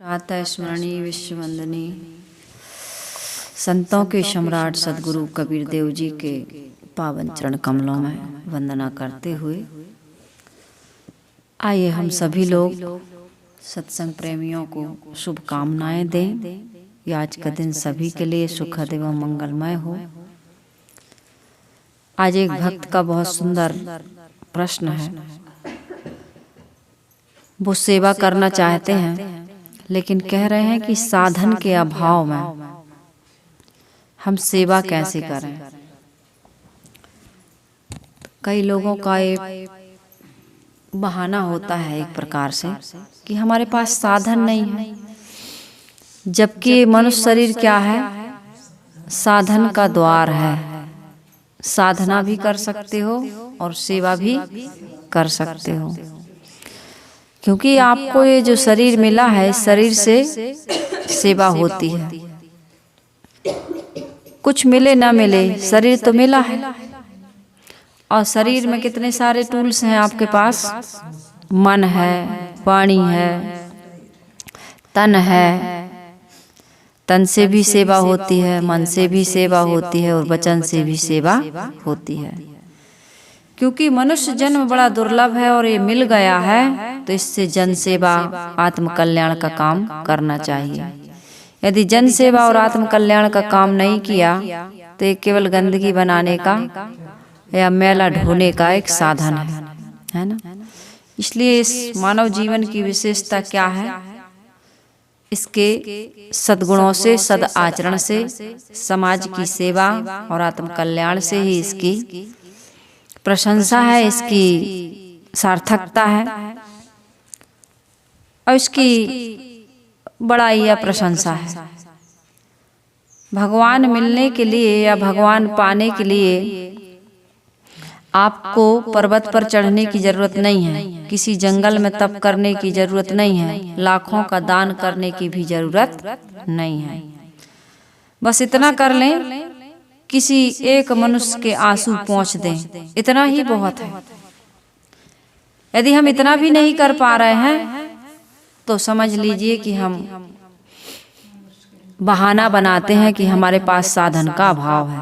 प्रातः स्मरणीय विश्ववंदनी संतों के सम्राट सदगुरु कबीर देव जी के पावन चरण कमलों में वंदना करते हुए आइए हम सभी लोग सत्संग प्रेमियों को शुभकामनाएं दें। ये आज का दिन सभी के लिए सुखद एवं मंगलमय हो। आज एक भक्त का बहुत सुंदर प्रश्न है। वो सेवा करना चाहते हैं लेकिन कह रहे हैं कि साधन के अभाव में हम सेवा कैसे करें। कई लोगों का एक बहाना होता है एक प्रकार से कि हमारे पास साधन नहीं है, जबकि मनुष्य शरीर क्या है, साधन का द्वार है। साधना भी कर सकते हो और सेवा भी कर सकते हो, क्योंकि आपको ये जो शरीर मिला है, शरीर से सेवा होती है। कुछ मिले ना मिले, शरीर तो मिला है। और शरीर में कितने सारे टूल्स हैं आपके पास। मन है, वाणी है, तन है। तन से भी सेवा होती है, मन से भी सेवा होती है और वचन से भी सेवा होती है। क्योंकि मनुष्य जन्म बड़ा दुर्लभ है और ये मिल गया है, तो इससे जन सेवा, आत्म कल्याण का काम करना चाहिए। यदि जन सेवा और आत्म कल्याण का काम नहीं किया तो ये केवल गंदगी बनाने का या मैला ढोने का एक साधन है ना। इसलिए इस मानव जीवन की विशेषता क्या है, इसके सद्गुणों से, सद आचरण से, समाज की सेवा और आत्म कल्याण से ही इसकी प्रशंसा है, इसकी सार्थकता है और इसकी बड़ाई या प्रशंसा है। भगवान मिलने के लिए या भगवान पाने के लिए आपको पर्वत पर चढ़ने की जरूरत नहीं है, किसी जंगल में तप करने की जरूरत नहीं है, लाखों का दान करने की भी जरूरत नहीं है। बस इतना कर लें, किसी एक मनुष्य के आंसू पोंछ दें, इतना ही बहुत है। यदि हम इतना भी नहीं कर पा रहे हैं तो समझ लीजिए कि हम बहाना बनाते हैं कि हमारे पास साधन का अभाव है।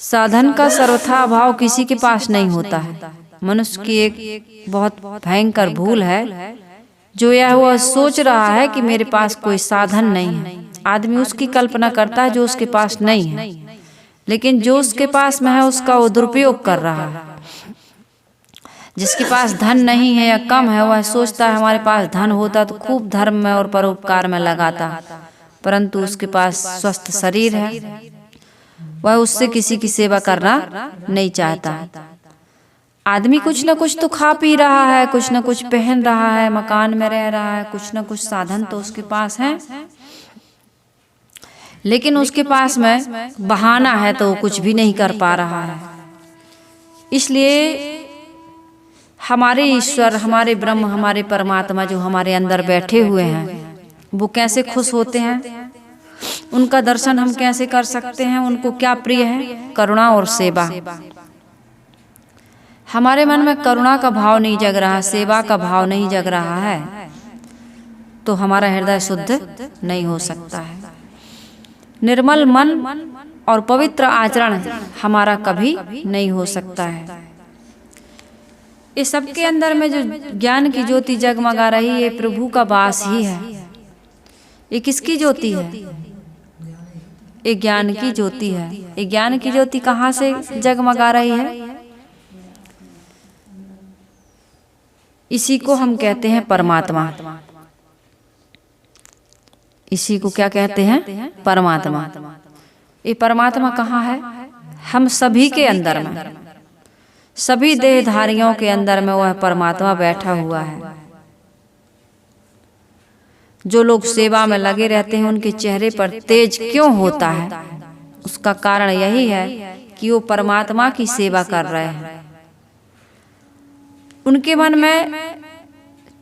साधन का सर्वथा अभाव किसी के पास नहीं होता है। मनुष्य की एक बहुत भयंकर भूल है, जो यह वह सोच रहा है कि मेरे पास कोई साधन नहीं है। आदमी उसकी कल्पना करता है जो उसके पास नहीं है, लेकिन जो उसके पास में है उसका वो दुरुपयोग कर रहा है। जिसके पास धन नहीं है या कम है, वह सोचता है हमारे पास धन होता तो खूब धर्म में और परोपकार में लगाता, परंतु उसके पास स्वस्थ शरीर है, वह उससे किसी की सेवा करना नहीं चाहता। आदमी कुछ न कुछ तो खा पी रहा है, कुछ न कुछ पहन रहा है, मकान में रह रहा है, कुछ न कुछ साधन तो उसके पास है, लेकिन उसके पास में बहाना है तो वो कुछ भी नहीं कर पा रहा है। इसलिए हमारे ईश्वर, हमारे ब्रह्म, हमारे परमात्मा जो हमारे अंदर बैठे हुए हैं, वो कैसे खुश होते हैं, उनका दर्शन हम कैसे कर सकते हैं, उनको क्या प्रिय है, करुणा और सेवा। हमारे मन में करुणा का भाव नहीं जग रहा, सेवा का भाव नहीं जग रहा है, तो हमारा हृदय शुद्ध नहीं हो सकता है। निर्मल मन और पवित्र आचरण हमारा कभी नहीं हो सकता है। इस सबके अंदर में जो ज्ञान की ज्योति जगमगा रही है, प्रभु का वास ही है। ये किसकी ज्योति है? ये ज्ञान की ज्योति है। ये ज्ञान की ज्योति कहाँ से जगमगा रही है? इसी को हम कहते हैं परमात्मा। इसी को क्या कहते हैं? परमात्मा। ये परमात्मा कहाँ है? हम सभी के अंदर में, सभी देहधारियों के अंदर में वह परमात्मा बैठा हुआ है। जो लोग सेवा में लगे रहते हैं उनके चेहरे पर तेज क्यों होता है? उसका कारण यही है कि वो परमात्मा की सेवा कर रहे हैं। उनके मन में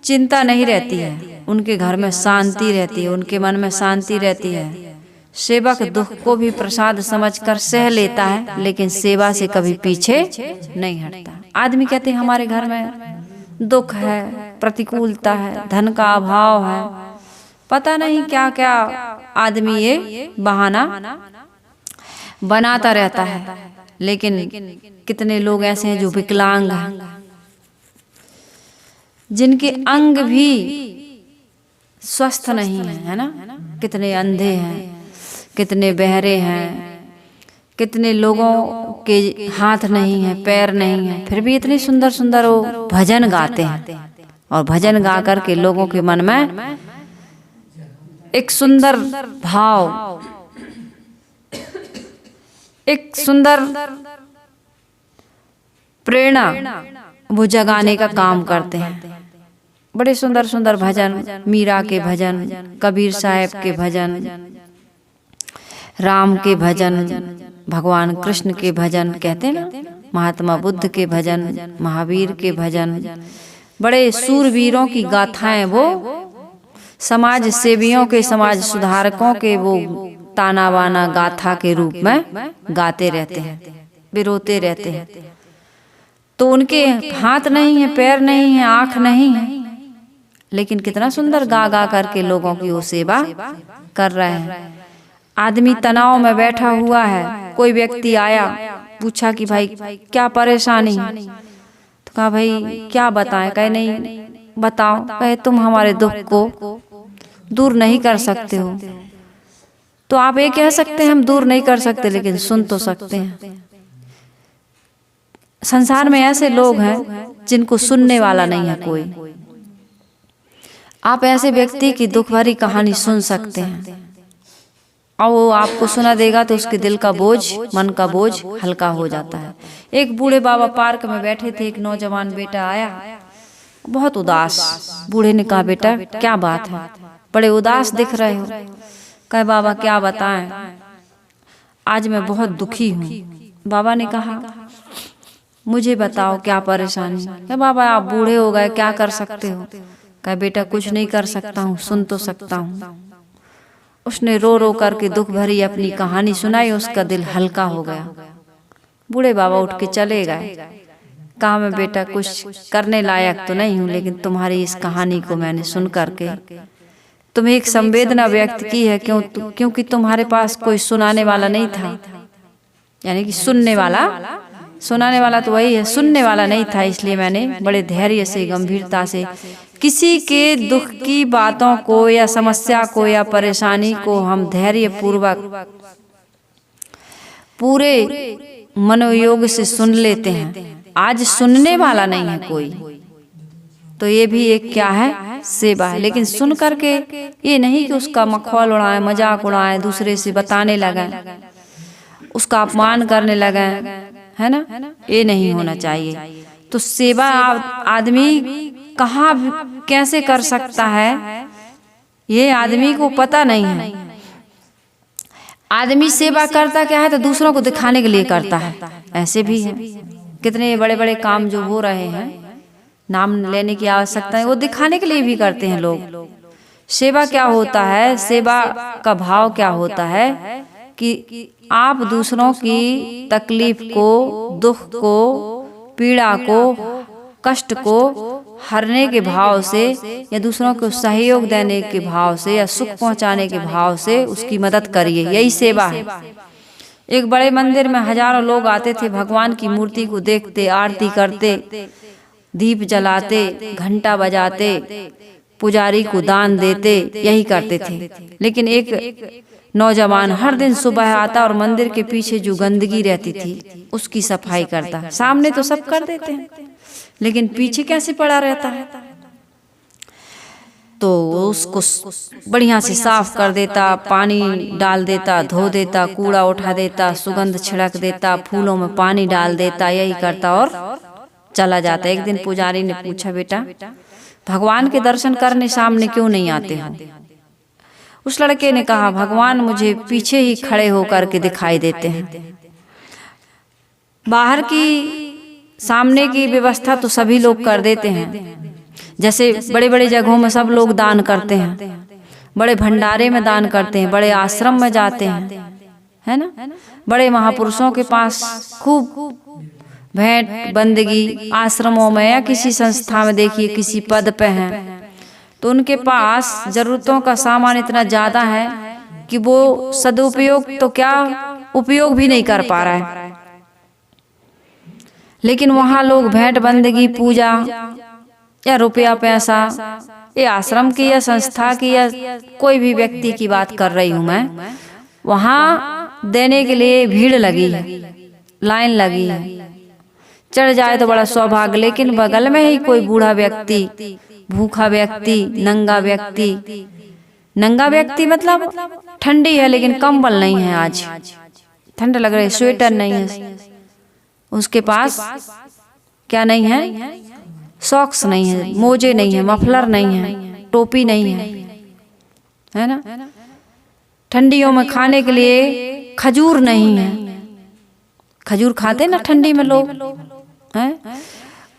चिंता नहीं रहती है, उनके घर में शांति रहती है, उनके मन में शांति रहती है। सेवक दुख को भी प्रसाद समझकर सह लेता है, लेकिन सेवा से कभी पीछे नहीं हटता। आदमी कहते हैं हमारे घर में दुख है, प्रतिकूलता है, धन का अभाव है, पता नहीं क्या क्या आदमी ये बहाना बनाता रहता है। लेकिन कितने लोग ऐसे हैं जो विकलांग हैं, जिनके अंग भी स्वस्थ नहीं है ना। कितने अंधे हैं, कितने बहरे हैं, कितने लोगों के हाथ नहीं है, पैर नहीं है, फिर भी इतनी सुंदर सुंदर वो भजन गाते हैं। और भजन गा करके लोगों के मन में एक सुंदर भाव, एक सुंदर प्रेरणा वो जगाने का काम करते हैं। बड़े सुंदर सुंदर भजन, मीरा के भजन, कबीर साहब के भजन, राम के भजन, भगवान कृष्ण के भजन कहते हैं ना, महात्मा बुद्ध के भजन, महावीर के भजन, बड़े सूरवीरों की गाथाएं वो समाज सेवियों के, समाज सुधारकों के वो ताना बाना गाथा के रूप में गाते रहते हैं, बिरोते रहते हैं। तो उनके हाथ नहीं है, पैर नहीं है, आंख नहीं है, लेकिन कितना सुंदर गा गा करके लोगों की वो सेवा कर रहे हैं। आदमी तनाव में बैठा हुआ है, कोई व्यक्ति आया, पूछा कि भाई क्या परेशानी, तो कहा भाई क्या बताएं, कहे नहीं बताओ, कहे तुम हमारे दुख को दूर नहीं कर सकते हो। तो आप ये कह सकते हैं हम दूर नहीं कर सकते, लेकिन सुन तो सकते हैं। संसार में ऐसे लोग हैं जिनको सुनने वाला नहीं है कोई। आप ऐसे व्यक्ति की दुख भरी कहानी सुन सकते हैं और वो आपको सुना देगा तो उसके दिल का बोझ, मन का बोझ हल्का हो जाता है। एक बूढ़े बाबा पार्क में बैठे थे, एक नौजवान बेटा आया, बहुत उदास। बूढ़े ने कहा बेटा क्या बात है, बड़े उदास दिख रहे हो। कहे बाबा क्या बताएं, आज मैं बहुत दुखी हूँ। बाबा ने कहा मुझे बताओ क्या परेशानी। कहे बाबा आप बूढ़े हो गए, क्या कर सकते हो। कहे बेटा कुछ नहीं कर सकता हूँ, सुन तो सकता हूँ। उसने रो रो करके दुख भरी अपनी कहानी सुनाई, उसका दिल हल्का हो गया। बूढ़े बाबा उठ के चले गए। कहा मैं बेटा कुछ करने लायक तो नहीं हूँ, लेकिन तुम्हारी इस कहानी को मैंने सुन करके तुम्हें एक संवेदना व्यक्त की है, क्योंकि तुम्हारे पास कोई सुनाने वाला नहीं था। यानी कि सुनने वाला, सुनाने वाला तो वही है, सुनने वाला नहीं था, इसलिए मैंने बड़े धैर्य से, गंभीरता से किसी के दुख की बातों को या समस्या को या परेशानी को हम धैर्य पूर्वक पूरे मनोयोग से सुन लेते हैं। आज सुनने वाला नहीं है कोई, तो ये भी एक क्या है, सेवा है। लेकिन सुन करके ये नहीं कि उसका मखौल उड़ाएं, मजाक उड़ाएं, दूसरे से बताने लगे, उसका अपमान करने लगे, है ना, ये नहीं होना चाहिए। तो सेवा आदमी कहाँ कैसे कर सकता है ये आदमी को पता नहीं है। आदमी सेवा करता क्या है, तो दूसरों को दिखाने के लिए करता है। ऐसे भी है, कितने बड़े बड़े काम जो हो रहे हैं, नाम लेने की आवश्यकता है, वो दिखाने के लिए भी करते हैं लोग। सेवा क्या होता है, सेवा का भाव क्या होता है कि आप दूसरों की तकलीफ को, दुख को, पीड़ा को, कष्ट को हरने के भाव से, या दूसरों को सहयोग देने के भाव से, या सुख पहुंचाने के भाव से उसकी मदद करिए, यही सेवा है। एक बड़े मंदिर में हजारों लोग आते थे, भगवान की मूर्ति को देखते, आरती करते, दीप जलाते, घंटा बजाते, पुजारी को दान देते, यही करते थे। लेकिन एक नौजवान हर दिन सुबह आता और मंदिर के पीछे जो गंदगी रहती थी उसकी सफाई करता। सामने तो सब कर देते हैं, लेकिन पीछे कैसे पड़ा रहता है, तो उसको बढ़िया से साफ कर देता, पानी डाल देता, धो देता, कूड़ा उठा देता, सुगंध छिड़क देता, फूलों में पानी डाल देता, यही करता और चला जाता। एक दिन पुजारी ने पूछा बेटा भगवान के दर्शन करने सामने क्यों नहीं आते हो। उस लड़के ने कहा भगवान मुझे पीछे ही खड़े होकर के दिखाई देते हैं, बाहर की सामने की व्यवस्था तो सभी लोग कर देते हैं। जैसे बड़े बड़े जगहों में सब लोग दान करते हैं, बड़े भंडारे में दान करते हैं, बड़े आश्रम में जाते हैं, है ना, बड़े महापुरुषों के पास खूब भेंट बंदगी, आश्रमों में या किसी संस्था में देखिए किसी पद पे हैं, तो उनके पास जरूरतों का सामान इतना ज़्यादा है कि वो सदुपयोग तो क्या उपयोग भी नहीं कर पा रहा है। लेकिन वहाँ लोग भेंट बंदगी, पूजा या रुपया पैसा, या आश्रम की या संस्था की या कोई भी व्यक्ति की बात कर रही हूँ मैं, वहाँ देने के लिए भीड़ लगी है, लाइन लगी है। चढ़ जाए तो बड़ा सौभाग्य, लेकिन बगल में ही कोई बूढ़ा व्यक्ति, भूखा व्यक्ति, नंगा व्यक्ति मतलब ठंडी है लेकिन कंबल नहीं है, आज ठंड लग रही, स्वेटर नहीं है उसके पास, क्या नहीं है, सॉक्स नहीं है, मोजे नहीं है, मफलर नहीं है, टोपी नहीं है ना। ठंडियों में खाने के लिए खजूर नहीं है, खजूर खाते ना ठंडी में लोग हैं,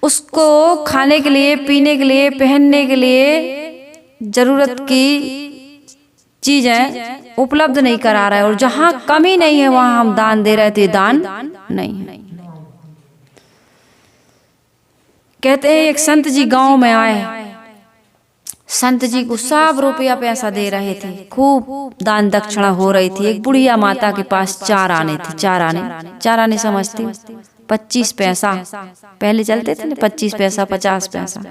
उसको खाने के लिए, पीने के लिए, पहनने के लिए जरूरत की चीजें उपलब्ध नहीं करा रहा है। और जहाँ कमी नहीं है वहां हम दान दे रहे थे, दान नहीं है। कहते हैं एक संत जी गांव में आए, संत जी को सब रुपया पैसा दे रहे थे, खूब दान दक्षिणा हो रही थी। एक बुढ़िया माता के पास 4 आने थे, 4 आने समझती, 25 पैसा पहले चलते थे ना, 25 पैसा 50 पैसा,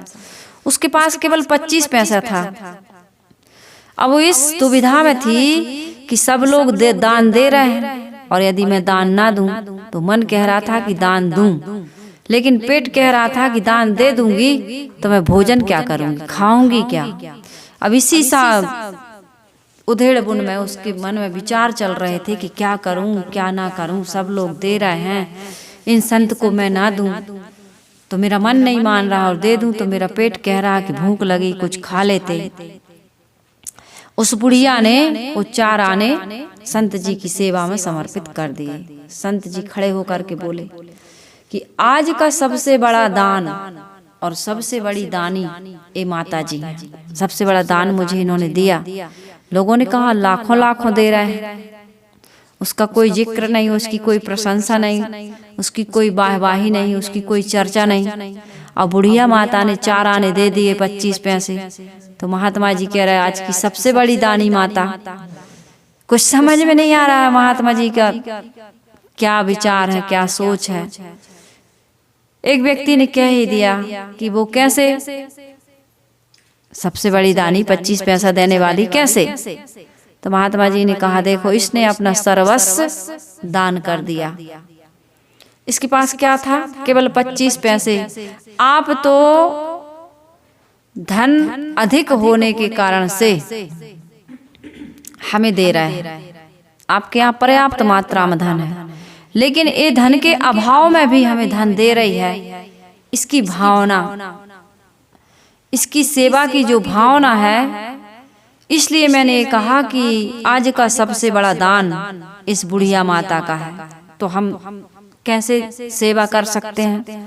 उसके पास केवल 25 पैसा था। अब वो इस दुविधा में थी कि सब लोग दान दे रहे हैं और यदि मैं दान ना दूं तो मन कह रहा था कि दान दूं, लेकिन पेट कह रहा था कि दान दे दूंगी तो मैं भोजन क्या करूंगी, खाऊंगी क्या। अब इसी सा उधेड़ बुन में उसके मन में विचार चल रहे थे कि क्या करूं क्या ना करूं, सब लोग दे रहे हैं, इन संत को मैं ना दूं तो मेरा मन नहीं मान रहा, और दे दूं तो मेरा पेट कह रहा कि भूख लगी, कुछ खा लेते। उस बुढ़िया ने वो 4 आने संत जी की सेवा में समर्पित कर दिए। संत जी खड़े होकर के बोले कि आज का सबसे बड़ा दान और सबसे बड़ी दानी ये माता जी हैं, सबसे बड़ा दान मुझे इन्होंने दिया। लोगों ने कहा लाखों लाखों दे रहे हैं, उसका कोई जिक्र नहीं, उसकी कोई प्रशंसा नहीं, उसकी कोई वाहवाही नहीं, उसकी कोई चर्चा नहीं। और बुढ़िया माता ने 4 आने दे दिए 25 पैसे। तो महात्मा जी कह रहे हैं आज की सबसे बड़ी दानी माता। कुछ समझ में नहीं आ रहा है महात्मा जी का क्या विचार है, क्या सोच है। एक व्यक्ति ने कह ही दिया कि वो कैसे सबसे बड़ी दानी 25 पैसा देने वाली कैसे। तो महात्मा जी ने कहा देखो इसने अपना सर्वस्व दान कर दिया, इसके पास क्या था, केवल 25 पैसे। आप तो धन अधिक होने के कारण से हमें दे रहे हैं, आपके यहाँ पर्याप्त मात्रा में धन है, लेकिन ये धन के अभाव में भी हमें धन दे रही है। इसकी भावना, इसकी सेवा की जो भावना है, इसलिए मैंने कहा कि आज का सबसे बड़ा दान इस बुढ़िया माता का है। तो हम कैसे सेवा कर सकते हैं।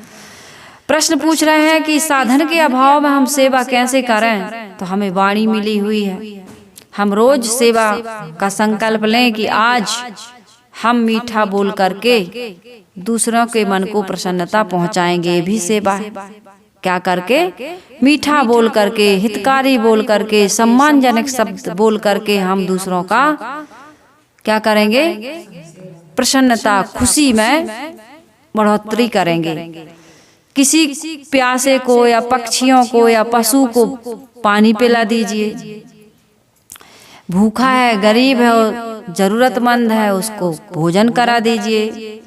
प्रश्न पूछ रहे हैं कि साधन के अभाव में हम सेवा कैसे करें। तो हमें वाणी मिली हुई है, हम रोज सेवा का संकल्प लें कि आज हम मीठा बोल करके दूसरों के मन को प्रसन्नता पहुंचाएंगे। ये भी सेवा है। क्या करके, मीठा बोल करके, हितकारी बोल करके, सम्मानजनक शब्द बोल करके हम दूसरों का क्या करेंगे, प्रसन्नता, खुशी में बढ़ोतरी करेंगे। किसी प्यासे को या पक्षियों को या पशु को पानी पिला दीजिए, भूखा है, गरीब है, जरूरतमंद है, उसको भोजन करा दीजिए।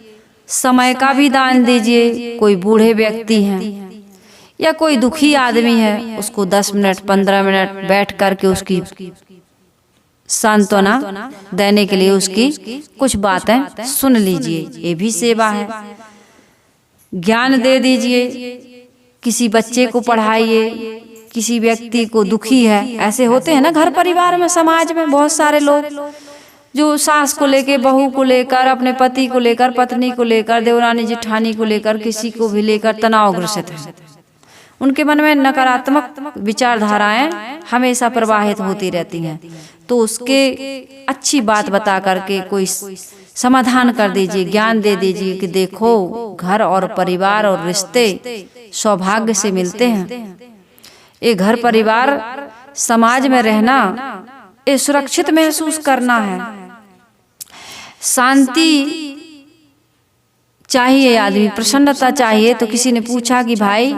समय का भी दान दीजिए। कोई बूढ़े व्यक्ति हैं या कोई दुखी आदमी है, उसको 10 मिनट 15 मिनट बैठ करके उसकी सांत्वना देने के लिए उसकी कुछ बातें सुन लीजिए, ये भी सेवा है। ज्ञान दे दीजिए, किसी बच्चे को पढ़ाइए, किसी व्यक्ति को दुखी है, ऐसे होते हैं ना घर परिवार में, समाज में बहुत सारे लोग जो सास को लेकर, बहू को लेकर, अपने पति को लेकर, पत्नी को लेकर, देवरानी जेठानी को लेकर, किसी को भी लेकर तनावग्रसित है। उनके मन में नकारात्मक विचारधाराएं हमेशा प्रवाहित होती रहती हैं। तो उसके अच्छी बात बता करके कोई समाधान कर दीजिए, ज्ञान दे दीजिए कि देखो घर और परिवार और रिश्ते सौभाग्य से मिलते हैं। ये घर परिवार समाज में रहना, ये सुरक्षित महसूस करना है। शांति चाहिए, आदमी प्रसन्नता चाहिए। तो किसी ने पूछा कि भाई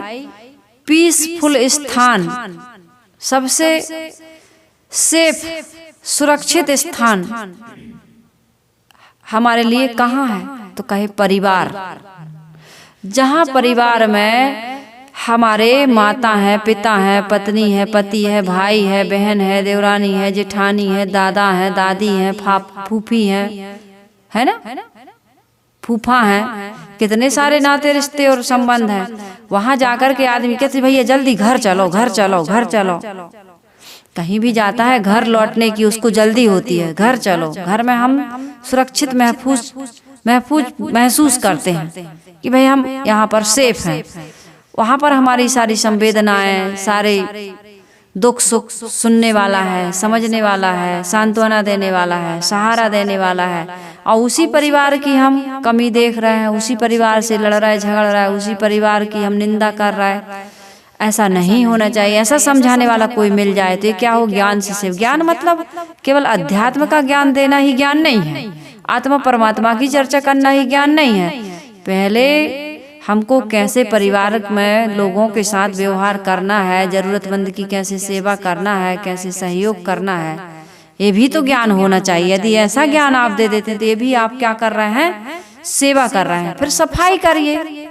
पीसफुल स्थान, सबसे सेफ सुरक्षित स्थान हमारे लिए कहाँ है? तो कहे परिवार। जहाँ परिवार में हमारे माता है, पिता है, पत्नी है, पति है, भाई है, बहन है, देवरानी है, जेठानी है, दादा है, दादी है, फूफी है ना, फूफा है, कितने सारे नाते रिश्ते और संबंध हैं। वहां जाकर के आदमी कहते भैया जल्दी घर चलो, घर चलो, घर चलो। कहीं भी जाता है घर लौटने की उसको जल्दी होती है, घर चलो। घर में हम सुरक्षित महसूस करते हैं कि भाई हम यहाँ पर सेफ हैं। वहाँ पर हमारी सारी संवेदनाएं, सारे दुख सुख सुनने वाला है, समझने वाला है, सांत्वना देने वाला है, सहारा देने वाला है। और उसी परिवार की हम कमी देख रहे हैं, उसी परिवार से लड़ रहा है, झगड़ रहा है, उसी परिवार की हम निंदा कर रहा है। ऐसा नहीं होना चाहिए। ऐसा समझाने वाला कोई मिल जाए तो ये क्या हो, ज्ञान से सेव। ज्ञान मतलब केवल अध्यात्म का ज्ञान देना ही ज्ञान नहीं है, आत्मा परमात्मा की चर्चा करना ही ज्ञान नहीं है। पहले हमको कैसे परिवार में लोगों के साथ व्यवहार करना है, जरूरतमंद की कैसे सेवा करना है, कैसे सहयोग करना है, ये भी तो ज्ञान होना चाहिए। यदि ऐसा ज्ञान आप दे देते हैं तो ये भी आप क्या कर रहे हैं, सेवा कर रहे हैं। फिर सफाई करिए।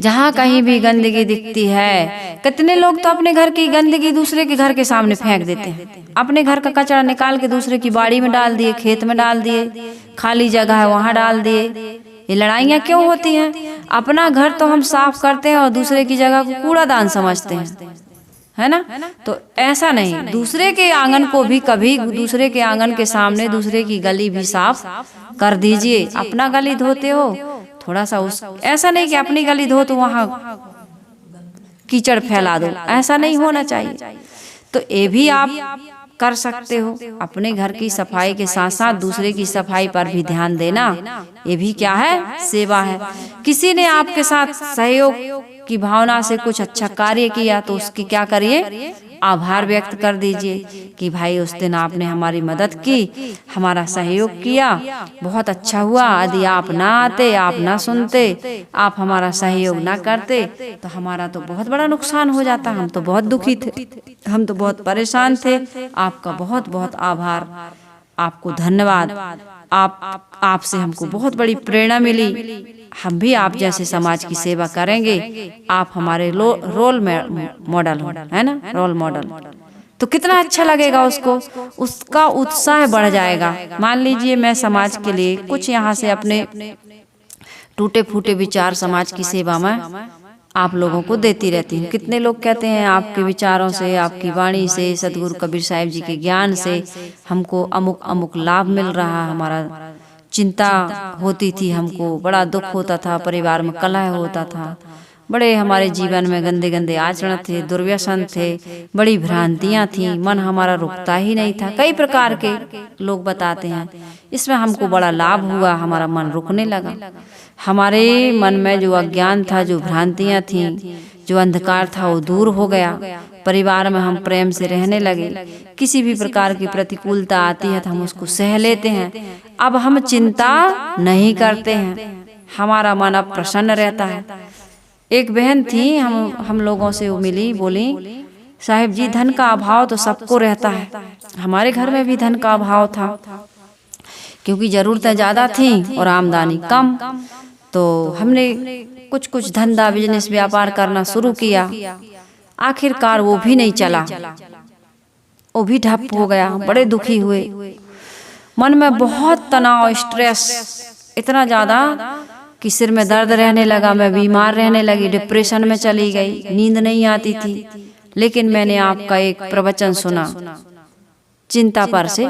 जहाँ कहीं भी गंदगी दिखती है, कितने लोग तो अपने घर की गंदगी दूसरे के घर के सामने फेंक देते हैं। अपने घर का कचरा निकाल के दूसरे की बाड़ी में डाल दिए, खेत में डाल दिए, खाली जगह है वहां डाल दिए। ये लड़ाइयाँ क्यों होती हैं? अपना घर तो हम साफ करते हैं और दूसरे की जगह को कूड़ादान समझते हैं, है ना। तो ऐसा नहीं, दूसरे के आंगन को भी कभी दूसरे के आंगन के सामने दूसरे की गली भी साफ कर दीजिए। अपना गली धोते हो थोड़ा सा ऐसा नहीं कि अपनी गली धो तो वहां कीचड़ फैला दो, ऐसा नहीं होना चाहिए। तो ये भी आप कर सकते हो। अपने घर की सफाई के साथ साथ दूसरे की सफाई पर भी ध्यान देना, ये भी क्या है, सेवा है। किसी ने आपके साथ सहयोग की भावना से कुछ अच्छा कार्य किया तो उसकी क्या करिए, आभार व्यक्त कर दीजिए कि भाई उस दिन आपने हमारी मदद की, हमारा सहयोग किया, बहुत अच्छा हुआ। यदि आप ना आते, आप ना सुनते, आप हमारा सहयोग ना करते तो हमारा तो बहुत बड़ा नुकसान हो जाता। हम तो बहुत दुखी थे, हम तो बहुत परेशान थे। आपका बहुत बहुत आभार, आपको धन्यवाद। आपसे हमको बहुत बड़ी प्रेरणा मिली। हम भी आप जैसे समाज की सेवा करेंगे। आप हमारे रोल मॉडल हो, है ना, रोल मॉडल। तो कितना अच्छा लगेगा उसको, उसका उत्साह बढ़ जाएगा। मान लीजिए मैं समाज के लिए कुछ यहाँ से अपने टूटे फूटे विचार समाज की सेवा में आप लोगों को देती रहती हूँ। कितने लोग कहते हैं आपके विचारों से, आपकी वाणी से, सदगुरु कबीर साहिब जी के ज्ञान से हमको अमुक अमुक लाभ मिल रहा। हमारा चिंता होती थी, हमको बड़ा दुख होता था, परिवार में कलह होता था, बड़े हमारे जीवन में गंदे गंदे आचरण थे, दुर्व्यसन थे, बड़ी भ्रांतियां थी, मन हमारा रुकता ही नहीं था। कई प्रकार के लोग बताते हैं। इसमें हमको बड़ा लाभ हुआ, हमारा मन रुकने लगा। हमारे मन में जो अज्ञान था, जो भ्रांतियां थी, जो अंधकार था, वो दूर हो गया। परिवार में हम प्रेम से रहने लगे। किसी भी प्रकार की प्रतिकूलता आती है तो हम उसको सह लेते हैं। अब हम चिंता नहीं करते हैं, हमारा मन अब प्रसन्न रहता है। एक बहन थी, हम लोगों से वो मिली, बोली साहिब जी धन का अभाव तो सबको रहता है। हमारे घर में भी धन का अभाव था, क्योंकि जरूरतें ज्यादा थी और आमदनी कम। तो हमने कुछ कुछ धंधा, बिजनेस, व्यापार करना शुरू किया। आखिरकार वो भी नहीं चला, वो भी ठप हो गया। बड़े दुखी हुए, मन में बहुत तनाव, स्ट्रेस इतना ज्यादा कि सिर में दर्द रहने लगा। मैं बीमार रहने लगी, डिप्रेशन में चली गई, नींद नहीं आती थी। लेकिन मैंने आपका एक प्रवचन सुना चिंता पर से।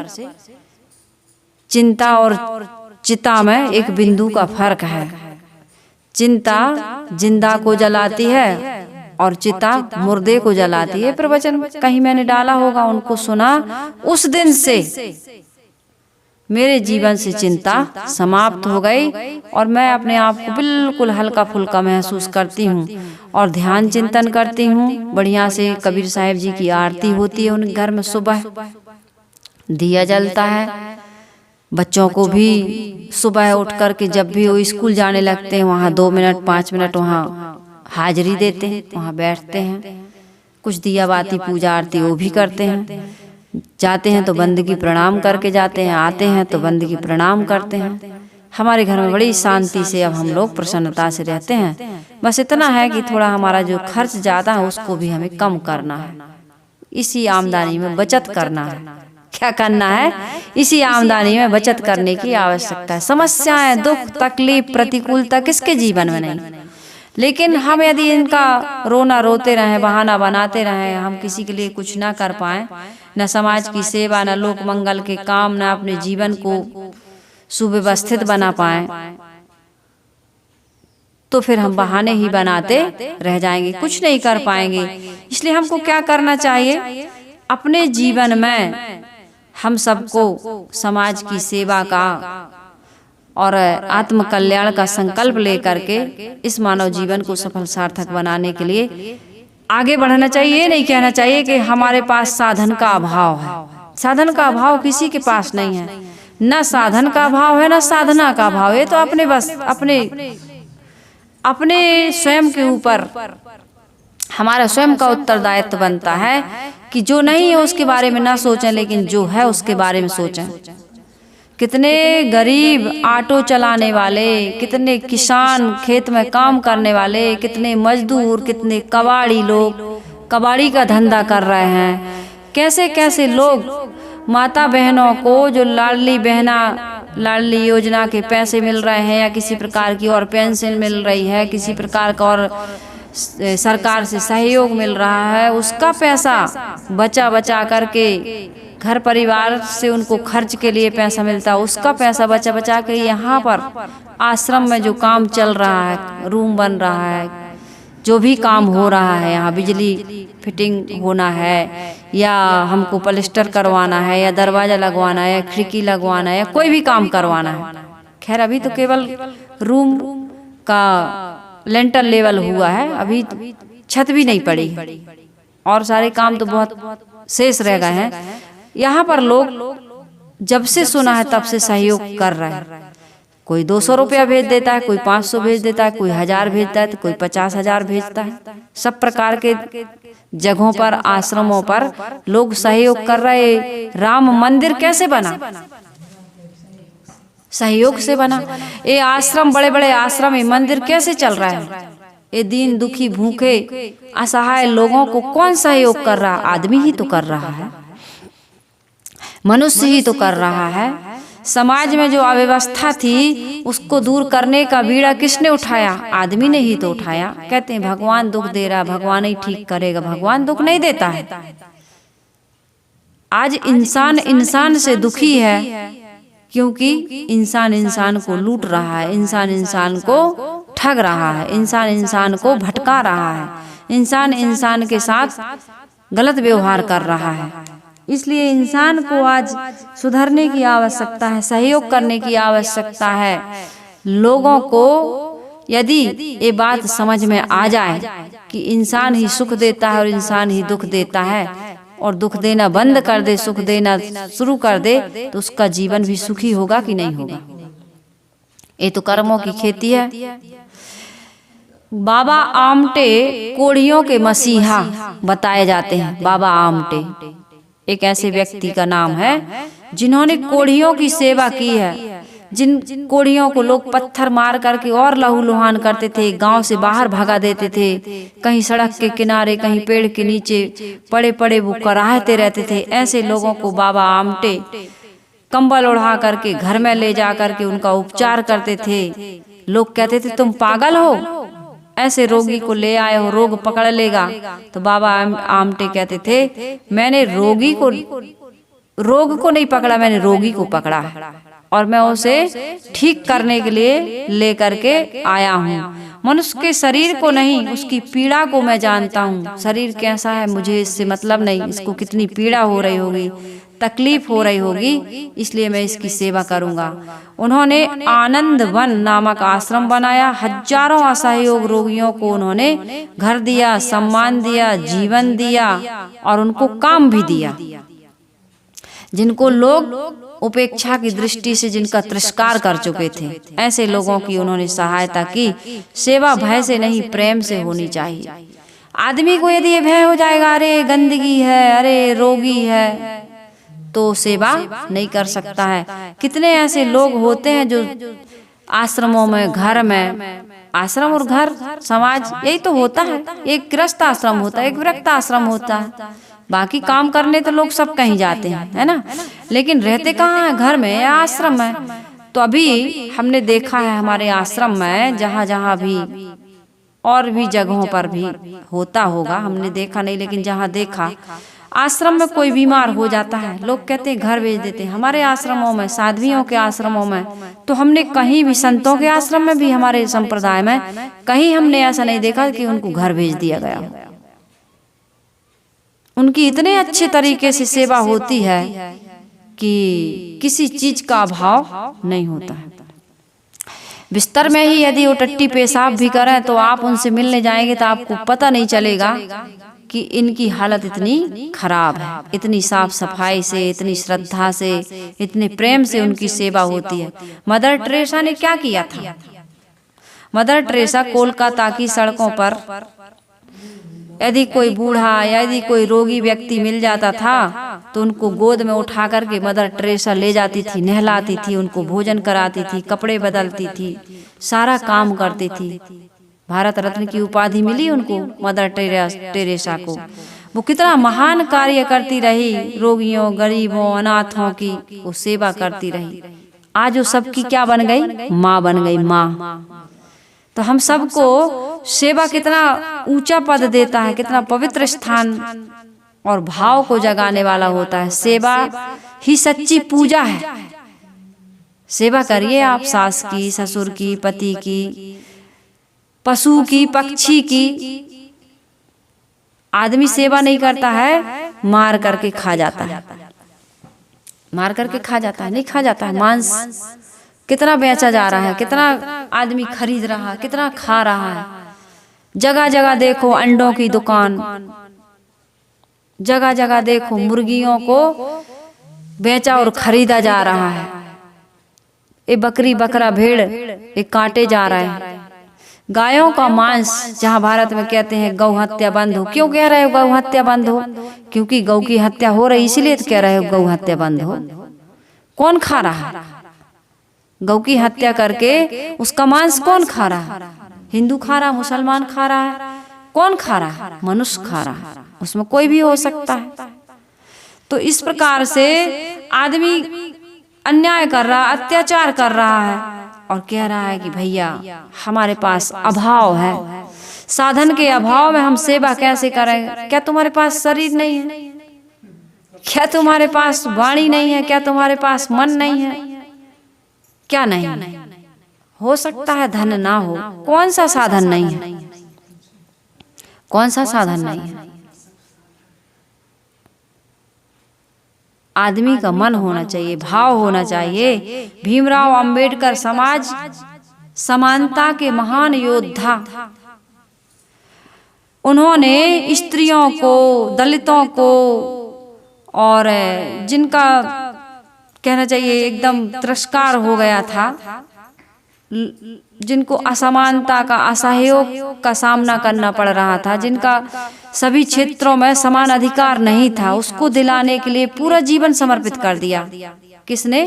चिंता और चिता में एक बिंदु का फर्क है। चिंता जिंदा को जलाती है और चिता मुर्दे को जलाती है। प्रवचन कहीं मैंने डाला होगा, उनको सुना। उस दिन से मेरे जीवन से चिंता समाप्त हो गई और मैं अपने आप को बिल्कुल हल्का फुल्का महसूस करती हूँ और ध्यान चिंतन करती हूँ। बढ़िया से कबीर साहिब जी की आरती होती है उन घर में, सुबह दिया जलता है। बच्चों को भी सुबह उठ कर के जब भी वो स्कूल जाने लगते हैं वहाँ 2 मिनट 5 मिनट वहाँ हाजिरी देते हैं, वहाँ बैठते हैं, कुछ दिया बाती पूजा आरती वो भी करते हैं। जाते हैं तो बंदगी प्रणाम करके जाते हैं, आते हैं तो बंदगी प्रणाम करते हैं। हमारे घर में बड़ी शांति से अब हम लोग प्रसन्नता से रहते हैं। बस इतना है कि थोड़ा हमारा जो खर्च ज़्यादा है उसको भी हमें कम करना है, इसी आमदनी में बचत करना है। क्या करना है? इसी आमदनी में बचत करने की आवश्यकता है। समस्याएं, दुख, तकलीफ, प्रतिकूलता किसके जीवन में नहीं, लेकिन हम यदि इनका रोना रोते रहें, बहाना बनाते रहें, हम किसी के लिए कुछ ना कर पाएं, न समाज की सेवा, न लोक मंगल के काम, न अपने जीवन को सुव्यवस्थित बना पाएं, तो फिर हम बहाने ही बनाते रह जाएंगे, कुछ नहीं कर पाएंगे। इसलिए हमको क्या करना चाहिए? अपने जीवन में हम सबको समाज की सेवा का और आत्म कल्याण का संकल्प लेकर के इस मानव जीवन को सफल सार्थक बनाने के लिए आगे बढ़ना चाहिए। ये नहीं कहना चाहिए कि हमारे पास साधन का अभाव है। साधन का अभाव किसी के पास नहीं है, न साधन का अभाव है न साधना का अभाव है। तो अपने बस अपने स्वयं के ऊपर हमारा स्वयं का उत्तरदायित्व बनता है कि जो नहीं है उसके बारे में ना सोचें, लेकिन जो है उसके बारे में सोचें। कितने गरीब ऑटो चलाने वाले, कितने किसान खेत में काम करने वाले, कितने मजदूर, कितने कबाड़ी लोग कबाड़ी का धंधा कर रहे हैं। कैसे कैसे लोग माता बहनों को जो लाडली योजना के पैसे मिल रहे हैं या किसी प्रकार की और पेंशन मिल रही है, किसी प्रकार का और सरकार से सहयोग मिल रहा है, उसका पैसा बचा करके घर परिवार से उनको खर्च के लिए पैसा मिलता है, उसका पैसा बचा के यहाँ पर आश्रम में जो काम चल रहा है, रूम बन रहा है, जो भी काम हो रहा है, यहाँ बिजली फिटिंग होना है या हमको प्लास्टर करवाना है या दरवाजा लगवाना है या खिड़की लगवाना है या कोई भी काम करवाना है। खैर अभी तो केवल रूम का लेंटर लेवल हुआ है, अभी छत भी नहीं पड़ी और सारे काम तो बहुत शेष रह गए हैं। यहाँ पर लोग जब से सुना है तब से सहयोग कर रहे हैं। कोई 200 रुपया भेज देता है, कोई 500 भेज देता है, कोई 1000 भेजता है, तो कोई 50,000 भेजता है। सब प्रकार के जगहों पर, आश्रमों पर लोग सहयोग कर रहे। राम मंदिर कैसे बना? सहयोग से बना। ये आश्रम, बड़े बड़े आश्रम, ये मंदिर कैसे चल रहा है? ये दीन दुखी भूखे असहाय लोगों को कौन सहयोग कर रहा? आदमी ही तो कर रहा है, मनुष्य ही तो कर रहा है। समाज में जो अव्यवस्था थी उसको दूर करने का बीड़ा किसने उठाया? आदमी ने ही तो उठाया। कहते हैं भगवान दुख दे रहा, भगवान ही ठीक करेगा। भगवान दुख नहीं देता है। आज इंसान से दुखी है क्योंकि इंसान को लूट रहा है, इंसान को ठग रहा है, इंसान को भटका रहा है, इंसान के साथ गलत व्यवहार कर रहा है। इसलिए इंसान को आज सुधरने की आवश्यकता है, सहयोग करने की आवश्यकता है। लोगों को यदि ये बात समझ में आ जाए कि इंसान ही सुख देता है और इंसान ही दुख देता है, और दुख देना बंद कर दे, सुख देना शुरू कर दे, तो उसका जीवन भी सुखी होगा कि नहीं होगा? ये तो कर्मों की खेती है। बाबा आमटे कोढ़ियों के मसीहा बताए जाते हैं। बाबा आमटे एक ऐसे व्यक्ति का नाम है जिन्होंने कोढ़ियों की सेवा की है। जिन कोढ़ियों को लोग पत्थर मार करके और लहूलुहान करते थे, गांव से बाहर भगा देते थे, कहीं सड़क के किनारे, कहीं पेड़ के नीचे पड़े वो कराहते रहते थे, ऐसे लोगों को बाबा आमटे कंबल ओढ़ा करके घर में ले जा करके उनका उपचार करते थे। लोग कहते थे तुम पागल हो, ऐसे रोगी को ले आए हो, रोग पकड़ लेगा। तो बाबा आमटे कहते थे मैंने रोग को नहीं पकड़ा, मैंने रोगी को पकड़ा और मैं उसे ठीक करने के लिए लेकर के आया हूँ। मनुष्य के शरीर को नहीं, उसकी पीड़ा को मैं जानता हूँ। शरीर कैसा है मुझे इससे मतलब नहीं, इसको कितनी पीड़ा हो रही होगी, तकलीफ हो रही होगी, इसलिए मैं इसकी सेवा करूँगा। उन्होंने आनंद वन नामक आश्रम बनाया। हजारों असहयोग रोगियों को उन्होंने घर दिया, सम्मान दिया, जीवन दिया और उनको काम भी दिया। जिनको लोग उपेक्षा की दृष्टि से जिनका तिरस्कार कर चुके थे, ऐसे लोगों की उन्होंने सहायता की। सेवा भय से नहीं, प्रेम से होनी चाहिए। आदमी को यदि भय हो जाएगा, अरे गंदगी है, अरे रोगी है, तो सेवा नहीं कर सकता है। कितने ऐसे लोग होते हैं जो आश्रमों में, घर में, आश्रम और घर समाज यही तो होता है। एक गृहस्थ आश्रम होता है, एक वृत्त आश्रम होता है, बाकी काम करने तो लोग सब कहीं जाते हैं, है ना, लेकिन रहते कहाँ है, घर में या आश्रम में। तो अभी हमने देखा है हमारे आश्रम में, जहाँ जहाँ भी और भी जगहों पर भी होता होगा, हमने देखा नहीं, लेकिन जहाँ देखा, आश्रम में कोई बीमार हो जाता है, लोग कहते हैं घर भेज देते हैं। हमारे आश्रमों में, साध्वियों के आश्रमों में, तो हमने कहीं भी, संतों के आश्रम में भी, हमारे संप्रदाय में कहीं हमने ऐसा नहीं देखा कि उनको घर भेज दिया गया हो। उनकी इतने अच्छे तरीके से सेवा होती है कि किसी चीज का अभाव नहीं होता है। बिस्तर में ही यदि वो टट्टी पेशाब भी करें तो आप उनसे मिलने जाएंगे तो आपको पता नहीं चलेगा कि इनकी हालत इतनी खराब है। इतनी साफ सफाई से, इतनी श्रद्धा से, इतने प्रेम से उनकी सेवा होती है। मदर टेरेसा ने क्या किया था? मदर टेरेसा कोलकाता की सड़कों पर यदि कोई बूढ़ा या यदि कोई रोगी व्यक्ति मिल जाता था तो उनको गोद में उठा करके मदर टेरेसा ले जाती थी, नहलाती थी, उनको भोजन कराती थी, कपड़े बदलती थी, सारा काम करती थी। भारत रत्न की उपाधि मिली उनको, मदर टेरेसा को। वो कितना महान कार्य करती रही, रोगियों, गरीबों, अनाथों की वो सेवा करती रही। आज वो सबकी क्या बन गई? माँ बन गई, माँ। तो हम सबको सेवा कितना ऊंचा पद देता है, कितना पवित्र स्थान और भाव को जगाने वाला होता है। सेवा ही सच्ची पूजा है। सेवा करिए आप, सास की, ससुर की, पति की, पशु की, पक्षी की। आदमी सेवा नहीं करता है, मार करके खा जाता है, मार करके खा जाता है, नहीं खा जाता है। मांस कितना बेचा जा रहा है, कितना आदमी खरीद रहा है, कितना खा रहा है। जगह जगह देखो अंडों की दुकान, जगह जगह देखो मुर्गियों को बेचा और खरीदा जा रहा है। ये बकरी, बकरा, भेड़ ये काटे जा रहे हैं। गायों का मांस, जहाँ भारत में कहते हैं गौ हत्या बंद हो। क्यों कह रहे हो गौ हत्या बंद हो? क्योंकि गौ की हत्या हो रही, इसीलिए तो कह रहे हो गौ हत्या बंद हो। कौन खा रहा है? गौ की हत्या करके उसका मांस कौन खा रहा है? हिंदू खा रहा, मुसलमान खा रहा है, कौन खा रहा है? मनुष्य खा रहा है। उसमें कोई भी हो सकता है। तो इस प्रकार से आदमी अन्याय कर रहा, अत्याचार कर रहा है और कह रहा है कि भैया हमारे पास अभाव है, साधन के अभाव में हम सेवा कैसे करें? क्या तुम्हारे पास शरीर नहीं है? क्या तुम्हारे पास वाणी नहीं है? क्या तुम्हारे पास मन नहीं है? क्या नहीं? हो सकता है धन ना हो, कौन सा साधन नहीं है? कौन सा साधन नहीं है? आदमी का मन होना चाहिए, भाव होना चाहिए। भीमराव अंबेडकर समाज समानता के महान योद्धा। उन्होंने स्त्रियों को, दलितों को और जिनका कहना चाहिए एकदम तिरस्कार हो गया था, जिनको असमानता का, असहयोग का सामना करना पड़ रहा था, जिनका सभी क्षेत्रों में समान अधिकार नहीं था, उसको दिलाने के लिए पूरा जीवन समर्पित कर दिया। किसने?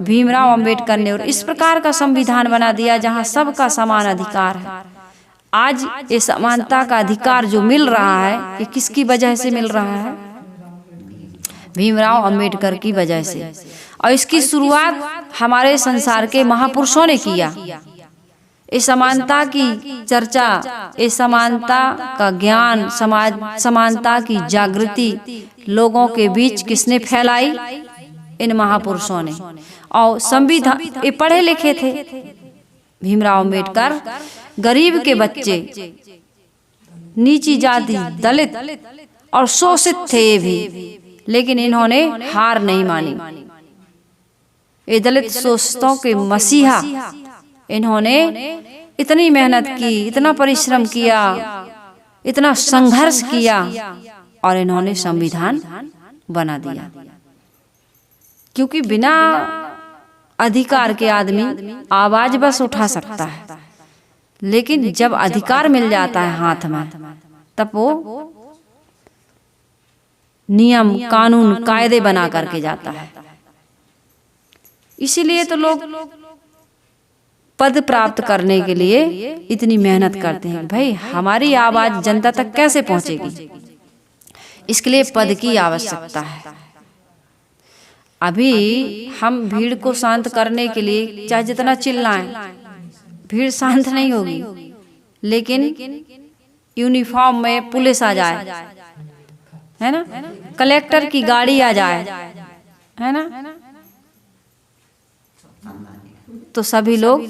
भीमराव अंबेडकर ने। और इस प्रकार का संविधान बना दिया जहां सबका समान अधिकार है। आज ये समानता का अधिकार जो मिल रहा है, ये किसकी वजह से मिल रहा है? भीमराव अंबेडकर की वजह से। और इसकी शुरुआत हमारे संसार के महापुरुषों ने किया। इस समानता की चर्चा, इस समानता का ज्ञान, समानता की जागृति लोगों के बीच किसने फैलाई? इन महापुरुषों ने। और संविधान, ये पढ़े लिखे थे भीमराव अंबेडकर, गरीब के बच्चे, नीची जाति, दलित और शोषित थे ये भी, लेकिन इन्होंने हार नहीं मानी। ये दलित शोषितों के मसीहा, इन्होंने इतनी मेहनत की, इतना परिश्रम किया, इतना संघर्ष किया और इन्होंने संविधान बना दिया। क्योंकि बिना अधिकार के आदमी आवाज बस उठा सकता है, लेकिन जब अधिकार मिल जाता है हाथ में, तब वो नियम, कानून, कायदे बना करके जाता है। इसीलिए तो लोग पद प्राप्त करने के लिए इतनी मेहनत करते हैं। भाई हमारी आवाज जनता तक कैसे पहुंचेगी, इसके लिए पद की आवश्यकता है। अभी हम भीड़ को शांत करने के लिए चाहे जितना चिल्लाएं, भीड़ शांत नहीं होगी। लेकिन यूनिफॉर्म में पुलिस आ जाए, है ना, कलेक्टर की गाड़ी आ जाए, है ना, तो सभी लोग,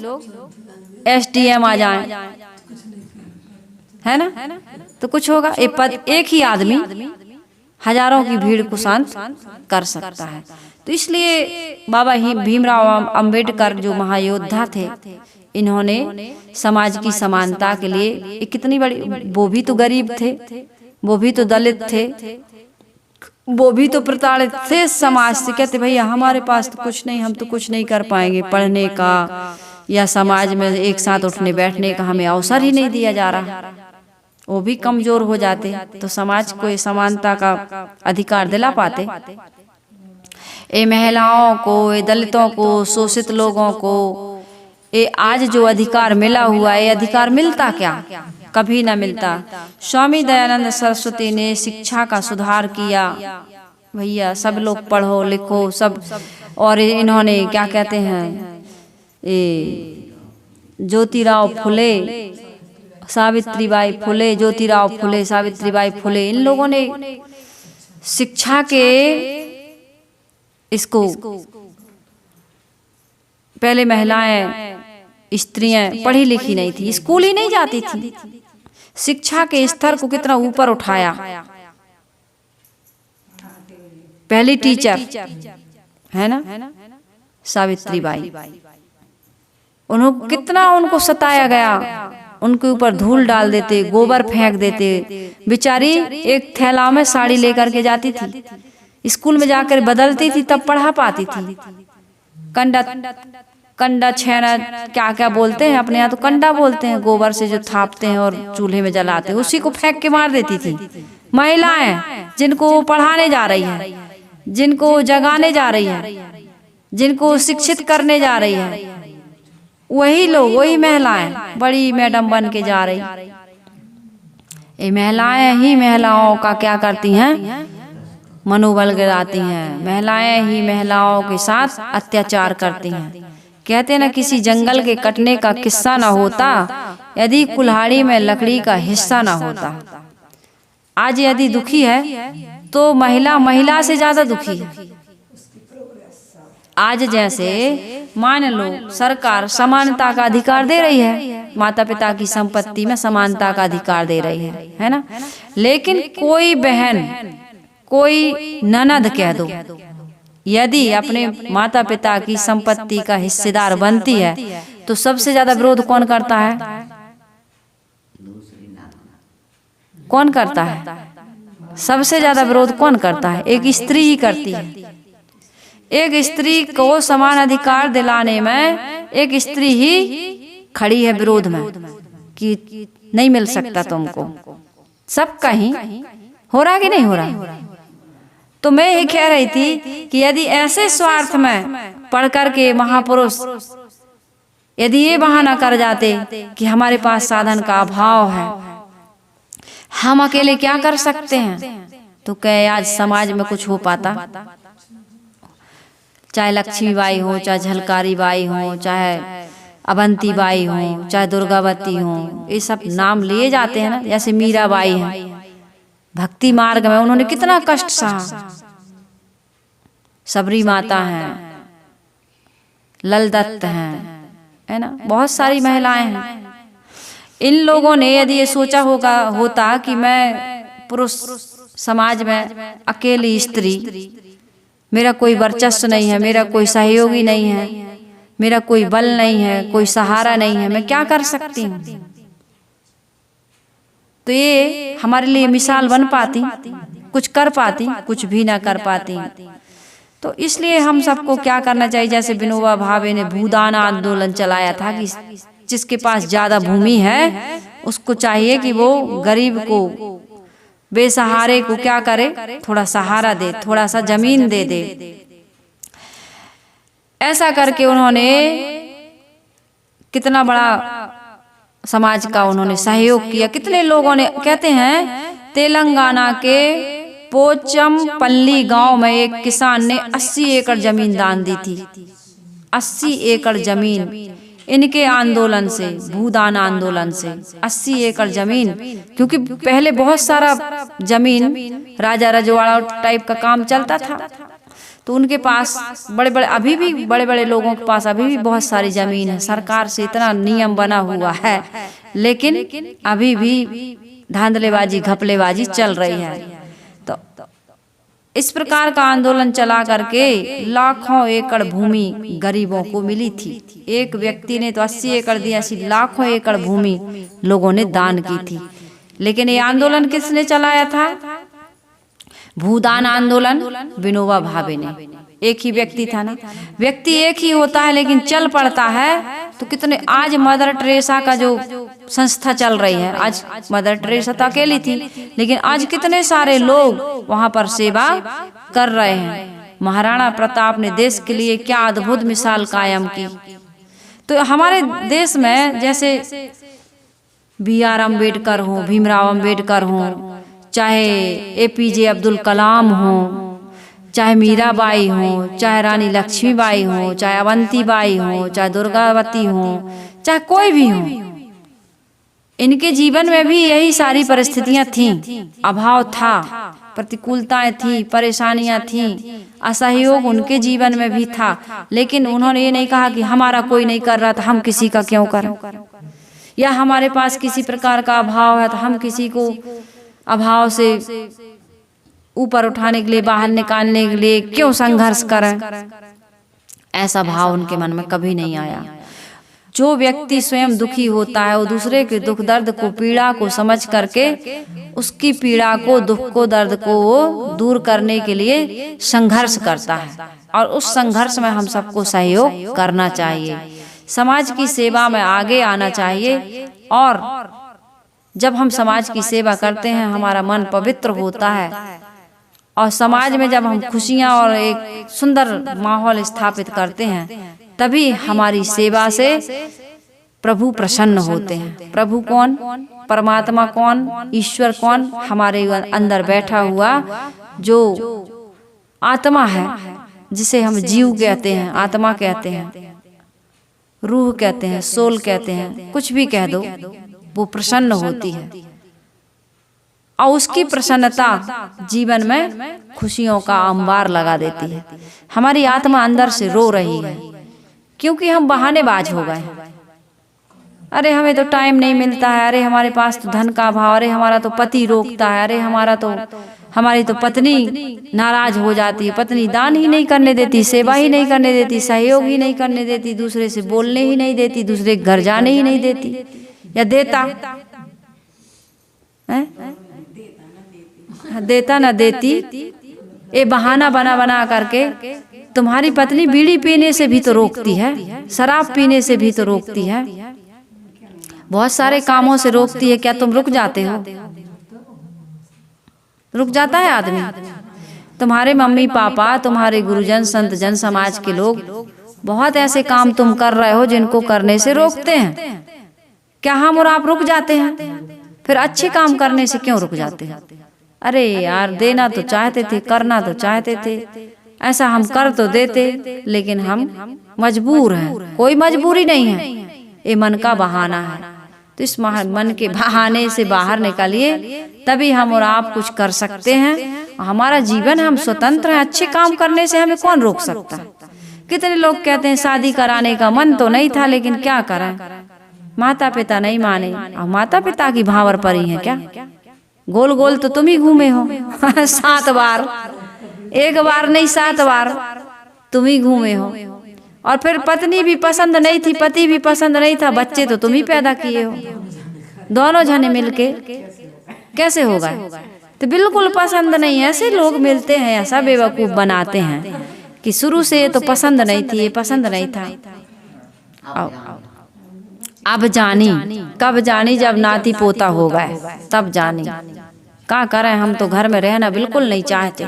SDM आ जाए, है ना, तो कुछ होगा। एक ही आदमी हजारों की भीड़ को शांत कर सकता है। तो इसलिए बाबा भीमराव अंबेडकर जो महायोद्धा थे, इन्होंने समाज की समानता के लिए कितनी बड़ी, वो भी तो गरीब थे, वो भी तो दलित थे, वो भी तो प्रताड़ित थे समाज से। कहते भैया हमारे पास तो कुछ नहीं, हम तो कुछ नहीं कर पाएंगे, पढ़ने का या समाज में एक साथ उठने बैठने का हमें अवसर ही नहीं दिया जा रहा। वो भी कमजोर हो जाते तो समाज को समानता का अधिकार दिला पाते। ये महिलाओं को, ये दलितों को, शोषित लोगों को ये आज जो अधिकार मिला हुआ है, ये अधिकार मिलता क्या? कभी ना मिलता। स्वामी दयानंद सरस्वती ने शिक्षा का सुधार किया। भैया सब लोग पढ़ो लिखो सब। और इन्होंने क्या कहते हैं, ये ज्योतिराव फुले, सावित्रीबाई फुले, ज्योतिराव फुले, सावित्रीबाई फुले, इन लोगों ने शिक्षा के इसको, पहले महिलाएं, स्त्रियां पढ़ी लिखी नहीं थी, स्कूल ही नहीं जाती थी, शिक्षा के स्तर को कितना ऊपर उठाया। पहली टीचर है ना सावित्रीबाई, उन्होंने कितना उनको सताया गया, उनके ऊपर धूल डाल देते, गोबर फेंक देते। बेचारी एक थैला में साड़ी लेकर के जाती थी, स्कूल में जाकर बदलती थी, तब पढ़ा पाती थी। कंडा छेना क्या क्या बोलते हैं, अपने यहाँ तो कंडा बोलते हैं, गोबर से जो थापते हैं और चूल्हे में जलाते हैं, उसी को फेंक के मार देती थी। महिलाएं जिनको पढ़ाने जा रही है, जिनको जगाने जा रही है, जिनको शिक्षित करने जा रही है, वही लोग, वही महिलाएं बड़ी मैडम बन के जा रही। ये महिलाएं ही महिलाओं का क्या करती हैं, मनोबल गिराती हैं। महिलाएं ही महिलाओं के साथ अत्याचार करती हैं। कहते ना, किसी जंगल के कटने का किस्सा ना होता यदि कुल्हाड़ी में लकड़ी का हिस्सा ना होता। आज यदि दुखी है तो महिला से ज्यादा दुखी है। आज जैसे मान लो सरकार समानता का अधिकार दे रही है, माता पिता की संपत्ति में समानता का अधिकार दे रही है ना, लेकिन कोई बहन, कोई ननद कह दो, यदि अपने माता पिता की संपत्ति का हिस्सेदार बनती है तो सबसे ज्यादा विरोध कौन करता है? कौन करता है? सबसे ज्यादा विरोध कौन करता है? एक स्त्री ही करती है। एक स्त्री को समान अधिकार दिलाने में एक स्त्री ही खड़ी है विरोध में कि नहीं मिल सकता तुमको। सब कहीं हो रहा कि नहीं हो रहा? तो मैं ये कह रही थी कि यदि ऐसे स्वार्थ में पढ़ कर के महापुरुष यदि ये बहाना कर जाते कि हमारे पास साधन का अभाव है, हम अकेले क्या कर सकते हैं, तो क्या आज समाज में कुछ हो पाता? चाहे लक्ष्मीबाई हो, चाहे झलकारी बाई हो, चाहे अवंती बाई हो, चाहे दुर्गावती हो, ये सब नाम लिए जाते हैं ना। जैसे मीराबाई है, भक्ति मार्ग में उन्होंने कितना कष्ट सहा। सबरी माता हैं, लल दत्त हैं, है ना, बहुत सारी महिलाएं हैं। इन लोगों ने यदि ये सोचा होता कि मैं पुरुष समाज में अकेली स्त्री, मेरा कोई वर्चस्व नहीं है, मेरा कोई सहयोगी नहीं है, मेरा कोई बल नहीं है, कोई सहारा नहीं है, मैं क्या कर सकती हूँ, तो ये हमारे लिए मिसाल बन पाती, कुछ कर पाती, कुछ भी ना कर पाती। तो इसलिए हम सबको क्या करना चाहिए, जैसे विनोबा भावे ने भूदान आंदोलन चलाया था कि जिसके पास ज्यादा भूमि है उसको चाहिए कि वो गरीब को, बेसहारे को क्या करे, थोड़ा सहारा दे, थोड़ा सा जमीन दे दे। ऐसा करके उन्होंने कितना बड़ा समाज का उन्होंने सहयोग किया। कितने लोगों ने, कहते हैं तेलंगाना के पोचमपल्ली गांव में एक किसान ने 80 एकड़ जमीन दान दी थी। 80 एकड़ जमीन इनके आंदोलन से, भूदान आंदोलन से 80 एकड़ जमीन, क्योंकि पहले बहुत सारा जमीन राजा रजवाड़ा टाइप का काम चलता था, तो उनके पास बड़े बड़े, अभी भी बड़े बड़े लोगों के पास अभी भी बहुत सारी जमीन है। सरकार से इतना नियम बना हुआ है, लेकिन अभी भी धांधलेबाजी, घपलेबाजी चल रही है। तो इस प्रकार का आंदोलन चला करके लाखों एकड़ भूमि गरीबों को मिली थी। एक व्यक्ति ने तो 80 एकड़ दी, ऐसी लाखों एकड़ भूमि लोगों ने दान की थी। लेकिन ये आंदोलन किसने चलाया था? भूदान आंदोलन विनोबा भावे ने। एक ही व्यक्ति था ना, व्यक्ति एक ही होता है लेकिन चल पड़ता है। तो कितने, आज मदर टेरेसा का जो संस्था चल रही है, आज मदर टेरेसा तो अकेली थी, लेकिन आज कितने सारे लोग वहां पर सेवा कर रहे हैं। महाराणा प्रताप ने देश के लिए क्या अद्भुत मिसाल कायम की। तो हमारे देश में जैसे BR अम्बेडकर हो, भीमराव अम्बेडकर हो, चाहे APJ अब्दुल कलाम हो, चाहे मीराबाई हो, चाहे रानी लक्ष्मीबाई हो, चाहे अवंतीबाई हो, चाहे दुर्गावती हो, चाहे कोई भी हो, इनके जीवन में भी यही सारी परिस्थितियां थीं। अभाव था, प्रतिकूलताएं थी, परेशानियां थी, असहयोग उनके जीवन में भी था। लेकिन उन्होंने ये नहीं कहा कि हमारा कोई नहीं कर रहा था, हम किसी का क्यों करें, या हमारे पास किसी प्रकार का अभाव है तो हम किसी को अभाव से ऊपर उठाने के लिए, बाहर निकालने के लिए क्यों संघर्ष करें। ऐसा भाव उनके मन में कभी नहीं आया। जो व्यक्ति स्वयं दुखी होता है वो दूसरे के दुख दर्द को, पीड़ा को समझ करके उसकी पीड़ा को, दुख को, दर्द को वो दूर करने के लिए संघर्ष करता है। और उस संघर्ष में हम सबको सहयोग करना चाहिए, समाज की सेवा में आगे आना चाहिए। और जब हम समाज की सेवा करते हैं हमारा मन पवित्र होता है, और समाज में जब हम खुशियां और एक सुंदर माहौल स्थापित करते हैं तभी हमारी सेवा से प्रभु प्रसन्न होते हैं। प्रभु कौन? परमात्मा कौन? ईश्वर कौन? हमारे अंदर बैठा हुआ जो आत्मा है, जिसे हम जीव कहते हैं, आत्मा कहते हैं, रूह कहते हैं, सोल कहते हैं, कुछ भी कह दो, वो प्रसन्न होती है। और उसकी प्रसन्नता जीवन में खुशियों का अंबार लगा देती है। हमारी आत्मा अंदर से रो रही है क्योंकि हम बहानेबाज हो गए। अरे हमें तो टाइम नहीं मिलता है, अरे हमारे पास तो धन का अभाव, अरे हमारा तो पति रोकता है, अरे हमारी तो पत्नी नाराज हो जाती है, पत्नी दान ही नहीं करने देती, सेवा ही नहीं करने देती, सहयोग ही नहीं करने देती, दूसरे से बोलने ही नहीं देती, दूसरे के घर जाने ही नहीं देती। या देता देता ना देती, ये बहाना बना बना करके। तुम्हारी पत्नी बीड़ी पीने से भी तो रोकती है, शराब पीने से भी तो रोकती है, बहुत सारे कामों से रोकती है। क्या तुम रुक जाते हो? रुक जाता है आदमी? तुम्हारे मम्मी पापा, तुम्हारे गुरुजन, संत जन, समाज के लोग बहुत ऐसे काम तुम कर रहे हो जिनको करने से रोकते हैं। क्या हम और आप रुक जाते हैं? फिर अच्छे काम करने से क्यों रुक जाते हैं? अरे यार, देना तो चाहते थे, करना तो चाहते थे, ऐसा हम कर तो देते, लेकिन हम मजबूर हैं। कोई मजबूरी नहीं है, ये मन का बहाना है। तो इस मन के बहाने से बाहर निकलिए, तभी हम और आप कुछ कर सकते हैं। हमारा जीवन, हम स्वतंत्र हैं, अच्छे काम करने से हमें कौन रोक सकता है? कितने लोग कहते हैं शादी कराने का मन तो नहीं था, लेकिन क्या करें, माता पिता नहीं माने, और माता पिता की भांवर परी हैं क्या? गोल गोल तो तुम ही घूमे हो 7 बार, 1 बार नहीं 7 बार तुम ही घूमे हो। और फिर पत्नी भी पसंद नहीं थी, पति भी पसंद नहीं था, बच्चे तो तुम ही पैदा किए हो, दोनों जने मिलके कैसे होगा? तो बिल्कुल पसंद नहीं। ऐसे लोग मिलते हैं, ऐसा बेवकूफ बनाते हैं कि शुरू से ये तो पसंद नहीं थी, ये पसंद नहीं था। अब जानी, कब जानी? जब नाती पोता हो गए तब जानी। क्या करें, हम तो घर में रहना बिल्कुल नहीं चाहते,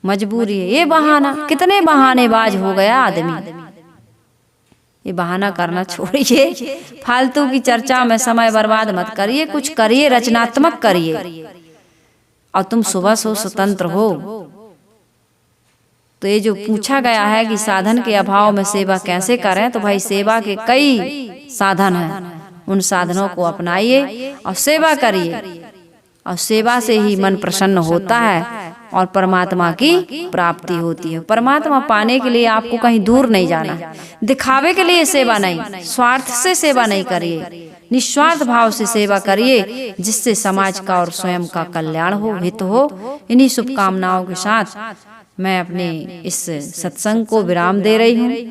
मजबूरी है। ये बहाना, कितने बहानेबाज हो गया आदमी। ये बहाना करना छोड़िए, फालतू की चर्चा में समय बर्बाद मत करिए, कुछ करिए, रचनात्मक करिए। और तुम सुबह से स्वतंत्र हो। तो ये जो पूछा गया है कि साधन के अभाव में सेवा कैसे करें, तो भाई सेवा के कई साधन हैं, उन साधनों को अपनाइए और सेवा करिए। और सेवा से ही मन प्रसन्न होता है और परमात्मा की प्राप्ति होती है। परमात्मा पाने के लिए आपको कहीं दूर नहीं जाना, दिखावे के लिए सेवा नहीं, स्वार्थ से सेवा नहीं करिए, निस्वार्थ भाव से सेवा करिए, जिससे समाज का और स्वयं का कल्याण हो, हित हो। इन्हीं शुभकामनाओं के साथ मैं अपने इस सत्संग को विराम दे रही हूँ।